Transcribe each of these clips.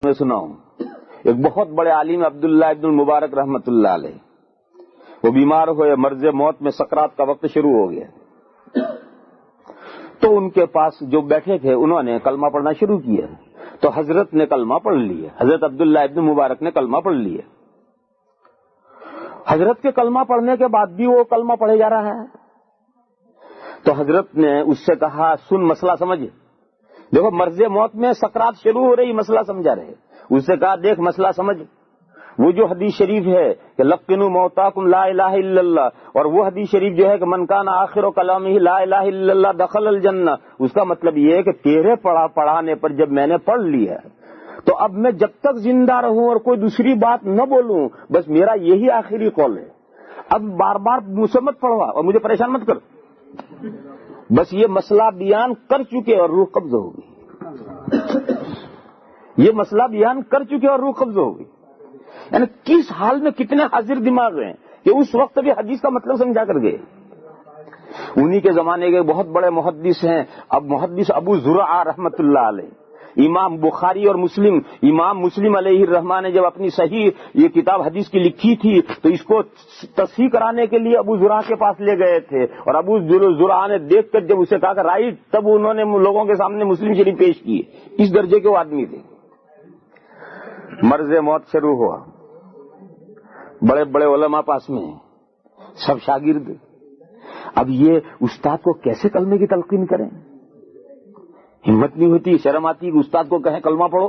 میں سناؤں، ایک بہت بڑے عالم عبداللہ ابن المبارک رحمۃ اللہ علیہ، وہ بیمار ہوئے، مرض موت میں سکرات کا وقت شروع ہو گیا، تو ان کے پاس جو بیٹھے تھے انہوں نے کلمہ پڑھنا شروع کیا، تو حضرت نے کلمہ پڑھ لیا، حضرت عبداللہ ابن مبارک نے کلمہ پڑھ لیا۔ حضرت کے کلمہ پڑھنے کے بعد بھی وہ کلمہ پڑھے جا رہا ہے، تو حضرت نے اس سے کہا سن مسئلہ سمجھ، دیکھو مرض موت میں سکرات شروع ہو رہی، مسئلہ سمجھا رہے، اس سے کہا دیکھ مسئلہ سمجھ، وہ جو حدیث شریف ہے کہ لقنوا موتاکم لا الہ الا اللہ، اور وہ حدیث شریف جو ہے کہ من کان آخر کلامہ لا الہ الا اللہ دخل الجنہ، اس کا مطلب یہ ہے کہ تیرے پڑھانے پر جب میں نے پڑھ لیا تو اب میں جب تک زندہ رہوں اور کوئی دوسری بات نہ بولوں، بس میرا یہی آخری قول ہے، اب بار بار مجھے مت پڑھوا اور مجھے پریشان مت کر، بس یہ مسئلہ بیان کر چکے اور روح قبض ہو گئی، یہ مسئلہ بیان کر چکے اور روح قبض ہو گئی۔ یعنی کس حال میں کتنے حاضر دماغ ہیں کہ اس وقت بھی حدیث کا مطلب سمجھا کر گئے۔ انہی کے زمانے کے بہت بڑے محدث ہیں، اب محدث ابو زرعہ رحمۃ اللہ علیہ، امام بخاری اور مسلم، امام مسلم علیہ الرحمہ نے جب اپنی صحیح یہ کتاب حدیث کی لکھی تھی تو اس کو تصحیح کرانے کے لیے ابو زرعہ کے پاس لے گئے تھے، اور ابو زرعہ نے دیکھ کر جب اسے کہا کہ رائٹ، تب انہوں نے لوگوں کے سامنے مسلم شریف پیش کیے، اس درجے کے وہ آدمی تھے۔ مرض موت شروع ہوا، بڑے بڑے علماء پاس میں سب شاگرد، اب یہ استاد کو کیسے کلمے کی تلقین کریں؟ ہمت نہیں ہوتی، شرم آتی کہ استاد کو کہیں کلمہ پڑھو۔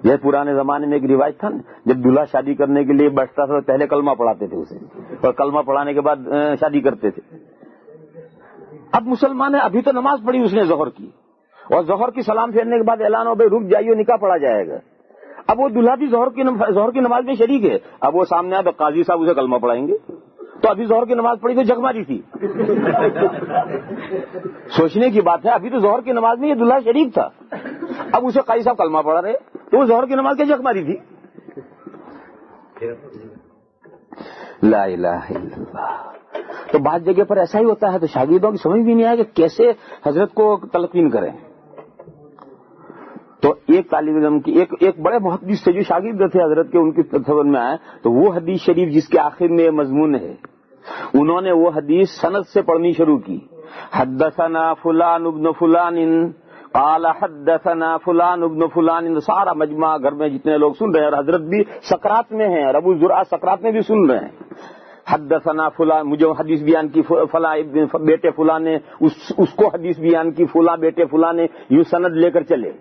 یہ پرانے زمانے میں ایک روایت تھا نا، جب دلہا شادی کرنے کے لیے بیٹھتا تھا تو پہلے کلمہ پڑھاتے تھے اسے، اور کلمہ پڑھانے کے بعد شادی کرتے تھے۔ اب مسلمان ہے، ابھی تو نماز پڑھی اس نے ظہر کی، اور ظہر کی سلام پھیرنے کے بعد اعلان ہو بھائی رک جائیے، نکاح پڑھا جائے گا۔ اب وہ دلہا بھی ظہر کی نماز میں شریک ہے، اب وہ سامنے آئے تو قاضی صاحب اسے کلمہ پڑھائیں گے، تو ابھی ظہر کی نماز پڑھی تو جگ ماری تھی۔ سوچنے کی بات ہے، ابھی تو ظہر کی نماز میں یہ دلہا شریک تھا، اب اسے قاضی صاحب کلمہ پڑھا رہے، تو وہ ظہر کی نماز کے جگ ماری تھی۔ لا الہ الا اللہ۔ تو بعض جگہ پر ایسا ہی ہوتا ہے، تو شاگردوں کی سمجھ بھی نہیں آیا کہ کیسے حضرت کو تلقین کریں۔ تو ایک طالب علم کی ایک بڑے محدث تھے جو شاگرد تھے حضرت کے، ان کی تصور میں آئے تو وہ حدیث شریف جس کے آخر میں یہ مضمون ہے، انہوں نے وہ حدیث سند سے پڑھنی شروع کی، حدثنا فلان ابن فلان قال حدثنا فلان ابن فلان، سارا مجمع گھر میں جتنے لوگ سن رہے ہیں، اور حضرت بھی سکرات میں ہیں، اور ابو زرعہ سکرات میں بھی سن رہے ہیں۔ حدثنا فلاں، مجھے حدیث بیان کی فلاں بیٹے فلاں نے، اس کو حدیث بیان کی فلاں بیٹے فلاں نے، یوں سند لے کر چلے،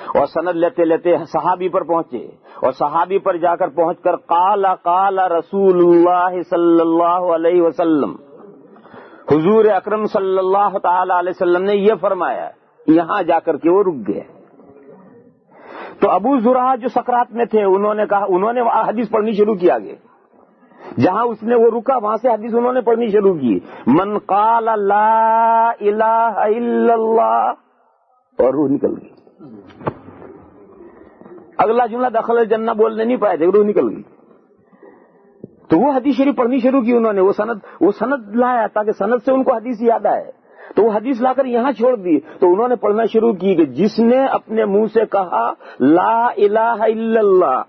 اور سند لیتے لیتے صحابی پر پہنچے، اور صحابی پر جا کر پہنچ کر قال رسول اللہ صلی اللہ علیہ وسلم، حضور اکرم صلی اللہ تعالی علیہ وسلم نے یہ فرمایا، یہاں جا کر کے وہ رک گئے۔ تو ابو زرعہ جو سکرات میں تھے، انہوں نے حدیث پڑھنی شروع کی آگے، جہاں اس نے وہ رکا وہاں سے حدیث انہوں نے پڑھنی شروع کی، من قال لا الہ الا اللہ، اور روح نکل گئی۔ اگلا جملہ دخل الجنہ بولنے نہیں پائے تھے، روح نکل گئی۔ تو وہ حدیث شریف پڑھنی شروع کی انہوں نے، وہ سند لایا تاکہ سند سے ان کو حدیث یاد آئے، تو وہ حدیث لا کر یہاں چھوڑ دی، تو انہوں نے پڑھنا شروع کی کہ جس نے اپنے منہ سے کہا لا الہ الا اللہ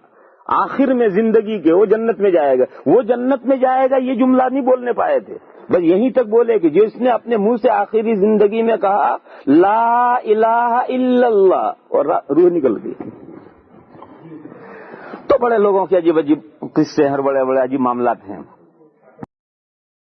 آخر میں زندگی کے، وہ جنت میں جائے گا، وہ جنت میں جائے گا، یہ جملہ نہیں بولنے پائے تھے، بس یہیں تک بولے کہ جس نے اپنے منہ سے آخری زندگی میں کہا لا الہ الا اللہ، اور روح نکل گئی۔ تو بڑے لوگوں کے عجیب عجیب قصے ہیں، بڑے بڑے عجیب معاملات ہیں۔